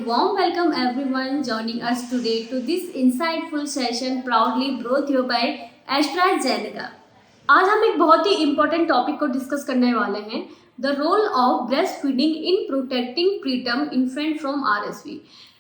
warm welcome everyone joining us today to this insightful session proudly brought to you by Astra Zeneca. आज हम एक बहुत ही important topic को discuss करने वाले हैं, the role of breast feeding in protecting preterm infant from RSV।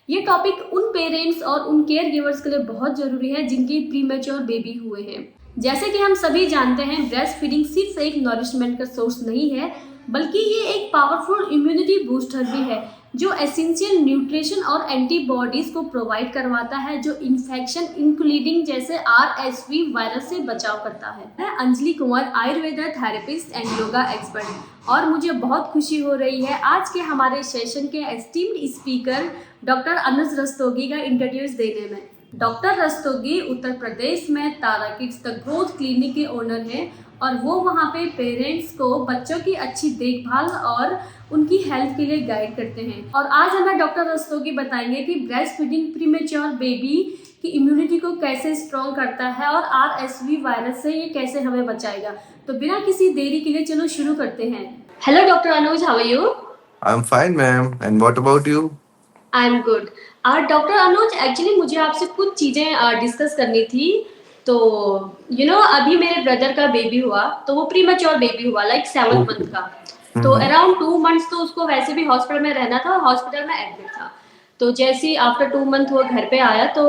ये टॉपिक उन पेरेंट्स और उन केयर गिवर्स के लिए बहुत जरूरी है जिनकी प्रीमेच्योर बेबी हुए हैं। जैसे कि हम सभी जानते हैं, ब्रेस्ट फीडिंग सिर्फ एक नरिशमेंट का सोर्स नहीं है, बल्कि ये एक पावरफुल इम्यूनिटी बूस्टर भी है जो एसेंशियल न्यूट्रिशन और एंटीबॉडीज को प्रोवाइड करवाता है, जो इन्फेक्शन इंक्लूडिंग जैसे RSV वायरस से बचाव करता है। मैं Anjali Kumar, Ayurveda therapist and yoga expert, और मुझे बहुत खुशी हो रही है आज के हमारे सेशन के एस्टीम्ड स्पीकर डॉक्टर अनुज रस्तोगी का इंट्रोड्यूस देने में। डॉक्टर रस्तोगी उत्तर प्रदेश में तारा किड्स द ग्रोथ क्लिनिक के ओनर हैं और वो वहाँ पे पेरेंट्स को बच्चों की अच्छी देखभाल और उनकी हेल्थ के लिए गाइड करते हैं। और आज हमें डॉक्टर रस्तोगी बताएंगे कि ब्रेस्ट फीडिंग प्रीमेच्योर बेबी की इम्यूनिटी को कैसे स्ट्रॉन्ग करता है और RSV वायरस से ये कैसे हमें बचाएगा। तो बिना किसी देरी के लिए चलो शुरू करते हैं। Hello doctor Anuj, how are you? I am fine ma'am, and what about you? I am good. Doctor Anuj, actually मुझे आपसे कुछ चीज़ें डिस्कस करनी थी। तो अभी मेरे ब्रदर का बेबी हुआ, तो वो प्रीमेच्योर बेबी हुआ, लाइक 7 मंथ का। तो अराउंड 2 मंथ्स तो उसको वैसे भी हॉस्पिटल में रहना था, हॉस्पिटल में एडमिट था। तो जैसे ही आफ्टर 2 मंथ वो घर पे आया तो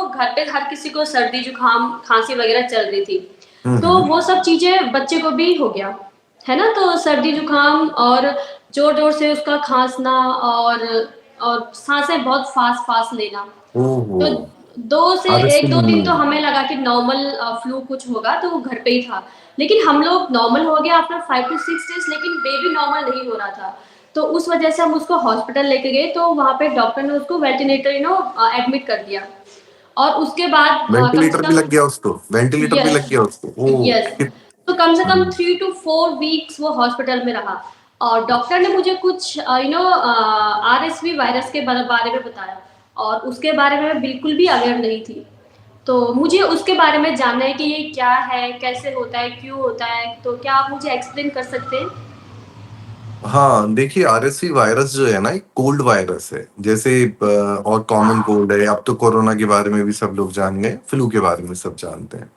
घर पे हर किसी को सर्दी जुकाम खांसी वगैरह चल रही थी। तो वो सब चीज़ें बच्चे को भी हो गया है ना। तो सर्दी जुकाम और जोर जोर से उसका खांसना और सांसें बहुत फास्ट लेना। तो 1-2 दिन तो हमें लगा कि नॉर्मल फ्लू कुछ होगा, तो वो घर पे ही था। लेकिन हम लोग नॉर्मल हो गया आफ्टर 5 to 6 डेज, लेकिन बेबी नॉर्मल नहीं हो रहा था। तो उस वजह से हम उसको हॉस्पिटल लेके गए, तो वहाँ पे डॉक्टर ने उसको वेंटिलेटर एडमिट कर दिया। और उसके बाद वेंटिलेटर भी लग गया उसको? वेंटिलेटर भी लग गया उसको? यस। तो कम से कम 3 to 4 वीक्स वो हॉस्पिटल में रहा। और डॉक्टर ने मुझे कुछ RSV वायरस के बारे में बताया, और उसके बारे में मैं बिल्कुल भी अवेयर नहीं थी। तो मुझे उसके बारे में जानना है कि ये क्या है, कैसे होता है, क्यों होता है। तो क्या आप मुझे एक्सप्लेन कर सकते हैं? हाँ, देखिए, RSV वायरस जो है ना, एक कोल्ड वायरस है, जैसे और कॉमन कोल्ड है। अब तो कोरोना के बारे में भी सब लोग जान गए, फ्लू के बारे में सब जानते हैं।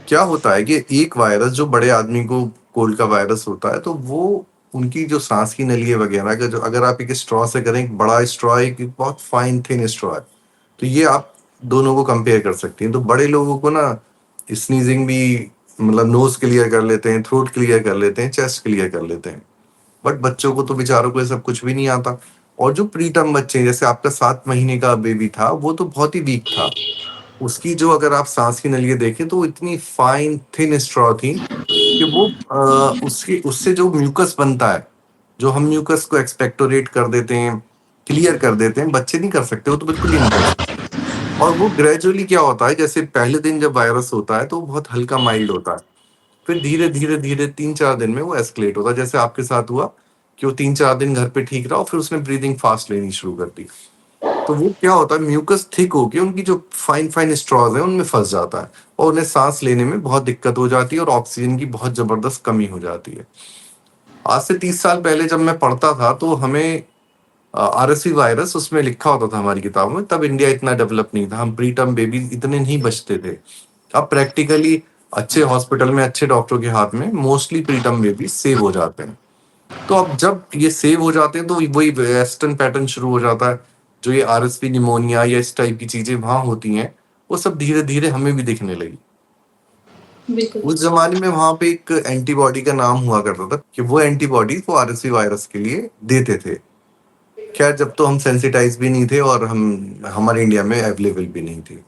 क्या होता है कि एक वायरस जो बड़े आदमी को कोल्ड का वायरस होता है, तो वो उनकी जो सांस की नलियां वगैरह का, जो अगर आप एक स्ट्रॉ से करें, एक बड़ा स्ट्रॉ, एक बहुत फाइन थिन स्ट्रॉ है, तो ये आप दोनों को कंपेयर कर सकती हैं। तो बड़े लोगों को ना स्नीजिंग भी, मतलब नोज क्लियर कर लेते हैं, थ्रोट क्लियर कर लेते हैं, चेस्ट क्लियर कर लेते हैं। बट बच्चों को तो बेचारों को ये सब कुछ भी नहीं आता। और जो प्रीटर्म बच्चे हैं, जैसे आपका 7 महीने का बेबी था, वो तो बहुत ही वीक था। उसकी जो, अगर आप सांस की नलियां देखें, तो वो इतनी फाइन थिन स्ट्रॉ थी कि वो उसकी उससे जो म्यूकस बनता है, जो हम म्यूकस को एक्सपेक्टोरेट कर देते हैं, क्लियर कर देते हैं, बच्चे नहीं कर सकते, वो तो बिल्कुल ही नहीं कर सकते। और वो ग्रेजुअली क्या होता है, जैसे पहले दिन जब वायरस होता है तो वो बहुत हल्का माइल्ड होता है, फिर धीरे धीरे धीरे 3-4 दिन में वो एस्केलेट होता है, जैसे आपके साथ हुआ कि वो 3-4 दिन घर पे ठीक रहा और फिर उसने ब्रीदिंग फास्ट लेनी शुरू कर दी। तो वो क्या होता है, म्यूकस थिक होके उनकी जो फाइन फाइन स्ट्रॉज है उनमें फंस जाता है, और उन्हें सांस लेने में बहुत दिक्कत हो जाती है और ऑक्सीजन की बहुत जबरदस्त कमी हो जाती है। आज से 30 साल पहले जब मैं पढ़ता था, तो हमें RSV वायरस उसमें लिखा होता था हमारी किताबों में। तब इंडिया इतना डेवलप नहीं था, हम प्रीटर्म बेबी इतने नहीं बचते थे। अब प्रैक्टिकली अच्छे हॉस्पिटल में अच्छे डॉक्टर के हाथ में मोस्टली प्रीटर्म बेबी सेव हो जाते हैं। तो अब जब ये सेव हो जाते हैं, तो वही वेस्टर्न पैटर्न शुरू हो जाता है। जो ये RSV निमोनिया या इस टाइप की चीजें वहां होती हैं, वो सब धीरे धीरे हमें भी दिखने लगी। बिल्कुल। उस जमाने में वहां पे एक एंटीबॉडी का नाम हुआ करता था कि वो एंटीबॉडी वो RSV वायरस के लिए देते थे। खैर, जब तो हम सेंसिटाइज भी नहीं थे और हमारे इंडिया में अवेलेबल भी नहीं थी।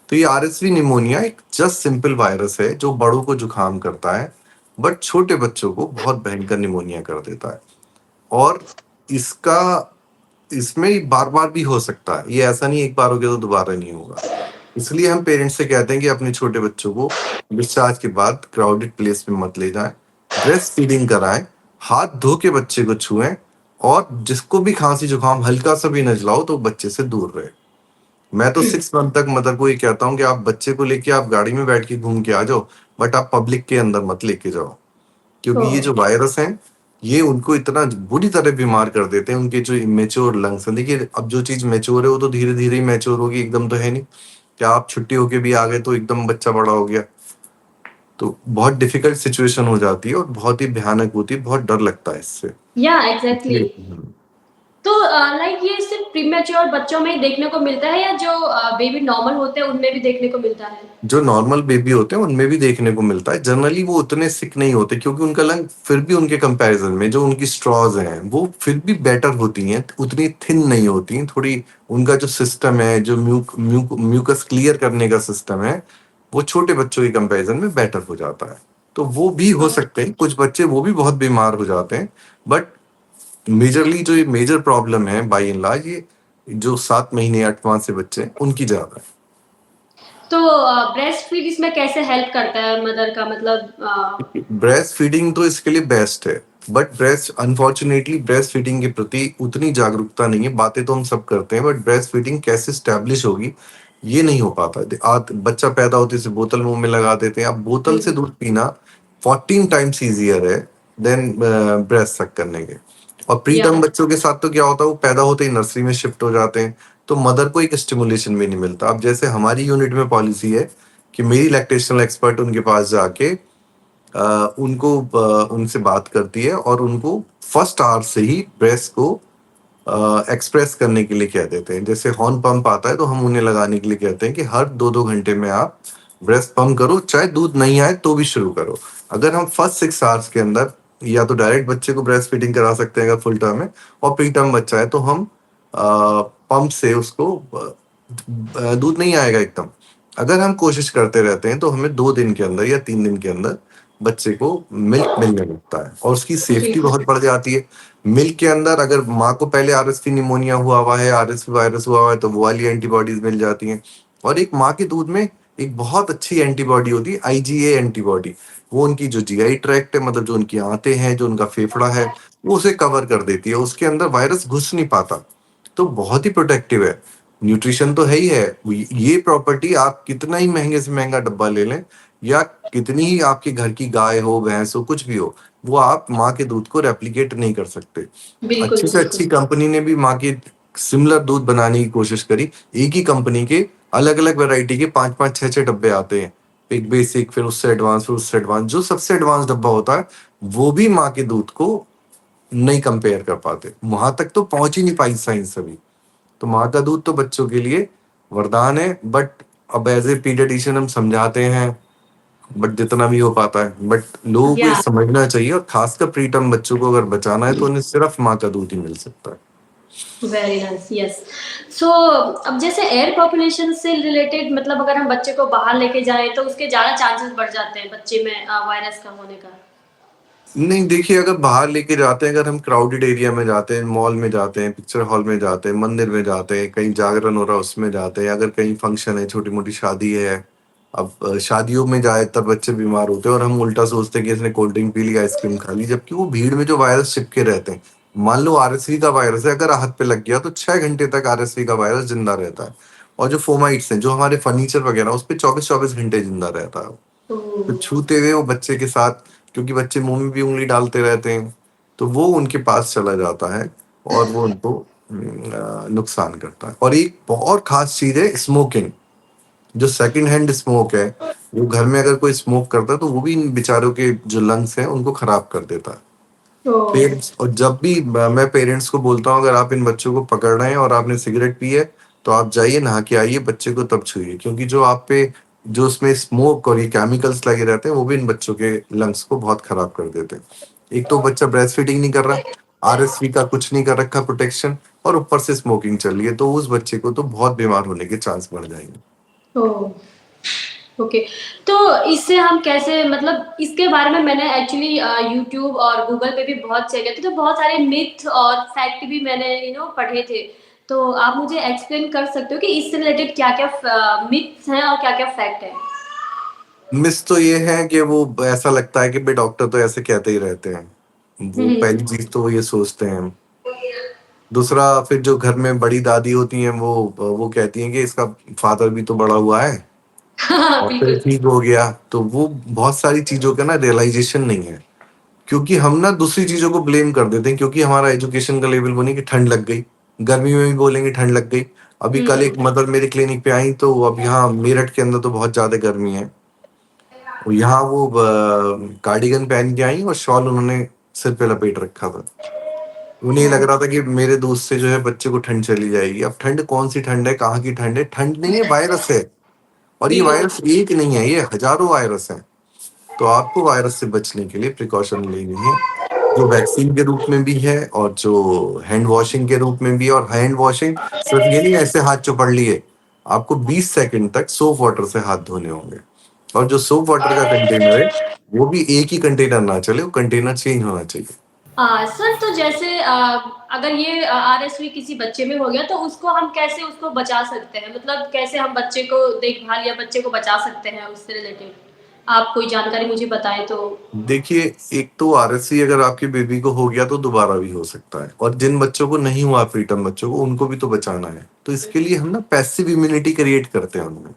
तो ये RSV निमोनिया एक जस्ट सिंपल वायरस है जो बड़ों को जुकाम करता है, बट छोटे बच्चों को बहुत भयंकर निमोनिया कर देता है। और इसका इसमें बार बार भी हो सकता है, ये ऐसा नहीं एक बार हो गया तो दोबारा नहीं होगा। इसलिए हम पेरेंट्स से कहते हैं कि अपने छोटे बच्चों को डिस्चार्ज के बाद क्राउडेड प्लेस में मत ले जाएं, ब्रेस्ट फीडिंग कराएं, हाथ धो के बच्चे को छुएं, और जिसको भी खांसी जुकाम हल्का सा भी नजलाओ तो बच्चे से दूर रहे। मैं तो 6 मंथ तक मदर को ये कहता हूँ कि आप बच्चे को लेके आप गाड़ी में बैठ के घूम के आ जाओ, बट आप पब्लिक के अंदर मत लेके जाओ, क्योंकि ये जो वायरस है ये उनको इतना बुरी तरह बीमार कर देते हैं, उनके जो इमेच्योर लंग्स हैं। देखिए, अब जो चीज़ मैच्योर है, वो तो धीरे-धीरे ही मैच्योर होगी, एकदम तो है नहीं। क्या आप छुट्टी होके भी आ गए तो एकदम बच्चा बड़ा हो गया? तो बहुत डिफ़िकल्ट सिचुएशन हो जाती है और बहुत ही भयानक होती है, बहुत डर लगता है इससे। या एग्जैक्टली। इसलिए तो लाइक ये सिर्फ प्रीमेच्योर बच्चों में ही देखने को मिलता है या जो बेबी नॉर्मल होते हैं उनमें भी देखने को मिलता है? जो नॉर्मल बेबी होते हैं, उनमें भी देखने को मिलता है। जनरली वो उतने सिक नहीं होते क्योंकि उनका लंग फिर भी उनके कंपैरिज़न में जो उनकी स्ट्रॉज़ हैं, वो फिर भी बेटर होती हैं, उतनी थिन नहीं होती हैं। थोड़ी उनका जो सिस्टम है, जो म्यूकस क्लियर करने का सिस्टम है, वो छोटे बच्चों के कंपैरिज़न में बेटर हो जाता है। तो वो भी हो सकते हैं, कुछ बच्चे वो भी बहुत बीमार हो जाते हैं, बट मेजरली जो ये मेजर प्रॉब्लम है बाय एंड लार्ज, ये जो 7 महीने 8 माह से बच्चे हैं, उनकी ज़्यादा है। तो ब्रेस्ट फीड इसमें कैसे हेल्प करता है मदर का मतलब ब्रेस्ट फीडिंग तो इसके लिए बेस्ट है, but breast unfortunately breast feeding के प्रति उतनी जागरूकता नहीं है। बातें तो हम सब करते हैं, बट ब्रेस्ट फीडिंग कैसे स्टैब्लिश होगी, ये नहीं हो पाता। बच्चा पैदा होते से बोतल मुंह में लगा देते हैं। अब बोतल से हम्म, दूध पीना 14 टाइम्स ईजियर है देन ब्रेस्ट सक करने के। और प्री या टर्म बच्चों के साथ तो क्या होता है, वो पैदा होते ही नर्सरी में शिफ्ट हो जाते हैं, तो मदर को एक स्टिमुलेशन भी नहीं मिलता। अब जैसे हमारी यूनिट में पॉलिसी है कि मेरी लैक्टेशनल एक्सपर्ट उनके पास जाके उनसे बात करती है और उनको फर्स्ट आवर से ही ब्रेस्ट को एक्सप्रेस करने के लिए कह देते हैं। जैसे हॉर्न पंप आता है तो हम उन्हें लगाने के लिए कहते हैं कि हर 2-2 घंटे में आप ब्रेस्ट पंप करो, चाहे दूध नहीं आए तो भी शुरू करो। अगर हम फर्स्ट 6 आवर्स के अंदर या तो डायरेक्ट बच्चे को ब्रेस्ट फीडिंग करा सकते हैं अगर फुल टर्म है, और प्री टर्म बच्चा है तो हम पंप से उसको दूध नहीं आएगा एकदम। अगर हम कोशिश करते रहते हैं तो हमें 2 दिन के अंदर या 3 दिन के अंदर बच्चे को मिल्क मिलने लगता है और उसकी जी। सेफ्टी बहुत बढ़ जाती है। मिल्क के अंदर अगर माँ को पहले आरएसवी निमोनिया हुआ है, आरएसवी वायरस हुआ है, तो वो वाली एंटीबॉडीज मिल जाती हैं। और एक माँ के दूध में एक बहुत अच्छी एंटीबॉडी होती है, आईजीए एंटीबॉडी। वो उनकी जो जीआई ट्रैक्ट है, मतलब जो उनकी आंतें हैं, जो उनका फेफड़ा है, वो उसे कवर कर देती है, उसके अंदर वायरस घुस नहीं पाता। तो बहुत ही प्रोटेक्टिव है। न्यूट्रिशन तो है ही है। ये प्रॉपर्टी आप कितना ही महंगे से महंगा डब्बा ले लें, या कितनी ही आपके घर की गाय हो, भैंस हो, कुछ भी हो, वो आप माँ के दूध को रेप्लिकेट नहीं कर सकते। बिल्कुल अच्छी से बिल्कुल। अच्छी कंपनी ने भी माँ की सिमिलर दूध बनाने की कोशिश करी। एक ही कंपनी के अलग अलग वैरायटी के 5-5 6-6 डब्बे आते हैं, एक बेसिक, फिर उससे एडवांस, फिर उससे एडवांस। जो सबसे एडवांस डब्बा होता है, वो भी माँ के दूध को नहीं कंपेयर कर पाते। वहां तक तो पहुंच ही नहीं पाई साइंस अभी। तो माँ का दूध तो बच्चों के लिए वरदान है, बट अब एज ए पीडियाट्रिशियन हम समझाते हैं, बट जितना भी हो पाता है। बट लोगों को ये या समझना चाहिए, और खासकर प्रीटर्म बच्चों को अगर बचाना है तो उन्हें सिर्फ माँ का दूध ही मिल सकता है। Very nice, yes. सो अब जैसे एयर पॉपुलेशन से रिलेटेड मतलब अगर हम बच्चे को बाहर लेके जाएं तो उसके ज़्यादा चांसेस बढ़ जाते हैं बच्चे में वायरस का होने का। नहीं, देखिए, अगर बाहर लेके जाते हैं, अगर हम क्राउडेड एरिया में जाते हैं, मॉल में जाते हैं, पिक्चर हॉल में जाते हैं, मंदिर में जाते हैं, कहीं जागरण हो रहा है उसमें जाते हैं, अगर कहीं फंक्शन है, छोटी मोटी शादी है। अब शादियों में ज्यादातर बच्चे बीमार होते हैं और हम उल्टा सोचते हैं कि इसने कोल्ड ड्रिंक पी ली, आइसक्रीम खा ली, जबकि वो भीड़ में जो वायरस चिपके रहते हैं। मान लो आरएसवी का वायरस है, अगर हाथ पे लग गया तो 6 घंटे तक आरएसवी का वायरस जिंदा रहता है। और जो फोमाइट्स हैं, जो हमारे फर्नीचर वगैरह, उस पर 24-24 घंटे जिंदा रहता है। तो ओह, छूते हुए वो बच्चे के साथ, क्योंकि बच्चे मुंह में भी उंगली डालते रहते हैं, तो वो उनके पास चला जाता है और वो उनको नुकसान करता है। और एक बहुत खास चीज है स्मोकिंग। जो सेकंड हैंड स्मोक है, वो घर में अगर कोई स्मोक करता है तो वो भी इन बेचारों के जो लंग्स हैं उनको खराब कर देता है। ओह, पेरेंट्स, और जब भी मैं पेरेंट्स को बोलता हूँ, अगर आप इन बच्चों को पकड़ रहे हैं और आपने सिगरेट पी है, तो आप जाइए नहा के आइए, बच्चे को तब छुइए, क्योंकि जो आप पे जो उसमें स्मोक और ये केमिकल्स लगे रहते हैं, वो भी इन बच्चों के लंग्स को बहुत खराब कर देते हैं। एक तो बच्चा ब्रेस्ट फीडिंग नहीं कर रहा, आरएसवी का कुछ नहीं कर रखा प्रोटेक्शन, और ऊपर से स्मोकिंग चल रही है, तो उस बच्चे को तो बहुत बीमार होने के चांस बढ़ जाएंगे। ओह, ओके। तो इससे हम कैसे मतलब इसके बारे में मैंने एक्चुअली यूट्यूब और गूगल पे भी बहुत चेक किया थे, तो बहुत सारे मिथ और फैक्ट भी मैंने पढ़े थे। तो आप मुझे एक्सप्लेन कर सकते हो कि इससे रिलेटेड क्या-क्या मिथ्स हैं और क्या-क्या फैक्ट है? मिस तो ये है कि वो ऐसा लगता है कि भाई डॉक्टर तो ऐसे कहते ही रहते हैं। वो हुँ, पहली चीज तो वो ये सोचते हैं। दूसरा, फिर जो घर में बड़ी दादी होती हैं, वो कहती हैं कि इसका फादर भी तो बड़ा हुआ है हाँ, और फिर बिल्कुल। ठीक हो गया। तो वो बहुत सारी चीजों का ना रियलाइजेशन नहीं है क्योंकि हम ना दूसरी चीज़ों को ब्लेम कर देते हैं, क्योंकि हमारा एजुकेशन का लेवल वो नहीं कि ठंड लग गई, गर्मी में भी बोलेंगे ठंड लग गई। अभी कल एक हम्म। मदर मेरे क्लिनिक पे आई, तो अब यहाँ मेरठ के अंदर तो बहुत ज़्यादा गर्मी है। और यहाँ वो कार्डिगन पहन के आई और शॉल उन्होंने सिर पे लपेट रखा था। उन्हें ये लग ओ, रहा था कि मेरे दूध से जो है बच्चे को ठंड चली जाएगी। अब ठंड कौन सी ठंड है, कहाँ की ठंड है? ठंड नहीं है, वायरस है। और ये बिल्कुल। वायरस एक नहीं है, ये हजारों वायरस हैं। तो आपको वायरस से बचने के लिए प्रिकॉशन लेनी है, जो वैक्सीन के रूप में भी है और जो हैंड वॉशिंग के रूप में भी है। और हैंड वॉशिंग सिर्फ ये नहीं ऐसे हाथ चौपड़ लिए, आपको 20 सेकंड तक सोप वाटर से हाथ धोने होंगे। और जो सोप वाटर का कंटेनर है, वो भी एक ही कंटेनर ना चले, वो कंटेनर चेंज होना चाहिए। सर, तो जैसे अगर ये आरएसवी किसी बच्चे में हो गया तो उसको हम कैसे उसको बचा सकते हैं, मतलब कैसे हम बच्चे को देखभाल या बच्चे को बचा सकते हैं उससे रिलेटेड, आप कोई जानकारी मुझे बताएं तो। देखिए, एक तो आरएसवी अगर आपके बेबी को हो गया तो दोबारा भी हो सकता है, और जिन बच्चों को नहीं हुआ, प्रीटर्म बच्चों को, उनको भी तो बचाना है। तो इसके लिए हम ना पैसिव इम्यूनिटी क्रिएट करते हैं उनमें।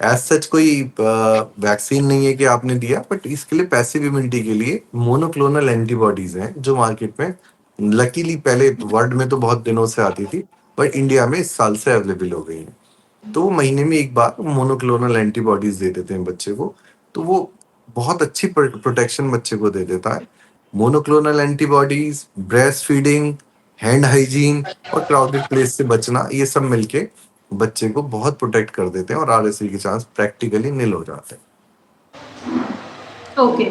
एज सच कोई वैक्सीन नहीं है कि आपने दिया, बट इसके लिए पैसिव इम्यूनिटी के लिए मोनोक्लोनल एंटीबॉडीज हैं जो मार्केट में, लकीली पहले वर्ल्ड में तो बहुत दिनों से आती थी, बट इंडिया में इस साल से अवेलेबल हो गई हैं। तो वो महीने में एक बार मोनोक्लोनल एंटीबॉडीज दे देते हैं बच्चे को। तो वो बहुत अच्छी प्रोटेक्शन बच्चे को दे देता है। Monoclonal antibodies, breast feeding, hand hygiene और क्राउडेड प्लेस से बचना, ये सब मिलके बच्चे को बहुत प्रोटेक्ट कर देते हैं और आरएसवी के चांस प्रैक्टिकली निल हो जाते हैं। ओके,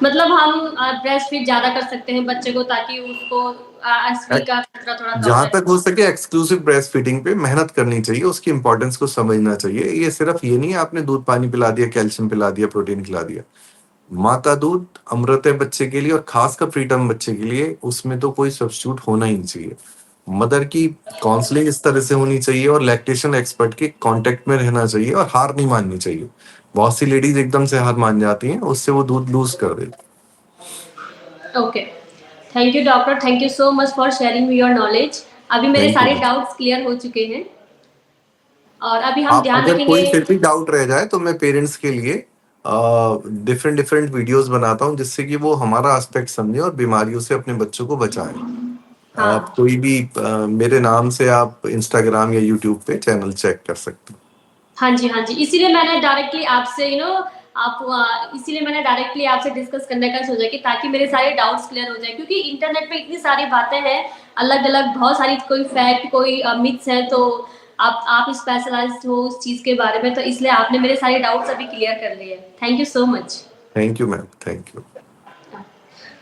मतलब हम ब्रेस्ट फीड ज्यादा कर सकते हैं बच्चे को ताकि उसको एसवी का खतरा थोड़ा कम जहां रहे। तक हो सके एक्सक्लूसिव ब्रेस्ट फीडिंग पे मेहनत करनी चाहिए, उसकी इंपॉर्टेंस को समझना चाहिए। ये सिर्फ ये नहीं है आपने दूध पानी पिला दिया, कैल्शियम पिला दिया, प्रोटीन खिला दिया। माता दूध अमृत है बच्चे के लिए, और खासकर प्रीटर्म बच्चे के लिए उसमें तो कोई सब्स्टिट्यूट होना ही नहीं चाहिए। मदर की काउंसलिंग इस तरह से होनी चाहिए और लैक्टेशन एक्सपर्ट के कांटेक्ट में रहना चाहिए, और हार नहीं माननी चाहिए। बहुत सी लेडीज एकदम से हार मान जाती हैं, उससे वो दूध लूज कर देती। Okay, thank you doctor, thank you so much for sharing your knowledge. अभी मेरे थैंक सारे यू। डाउट्स क्लियर हो चुके हैं और अभी हम आप ध्यान अगर रखेंगे। कोई फिर भी डाउट रह जाए तो मैं पेरेंट्स के लिए डिफरेंट डिफरेंट वीडियोस बनाता हूँ, जिससे कि वो हमारा एस्पेक्ट समझे और बीमारियों से अपने बच्चों को बचाएं। आप हाँ कोई भी मेरे नाम से आप इंस्टाग्राम या यूट्यूब पे चैनल चेक कर सकते हो। हाँ जी, हाँ जी, इसीलिए मैंने डायरेक्टली आपसे आप इसीलिए मैंने डायरेक्टली आपसे डिस्कस करने का सोचा कि ताकि मेरे सारे डाउट्स क्लियर हो जाए, क्योंकि इंटरनेट पे इतनी सारी बातें हैं, अलग अलग बहुत सारी, कोई फैक्ट कोई मिथ्स है, तो आप स्पेशलाइज्ड हो उस चीज़ के बारे में, तो इसलिए आपने मेरे सारे डाउट्स अभी क्लियर कर लिए। Thank you so much. Thank you ma'am, thank you.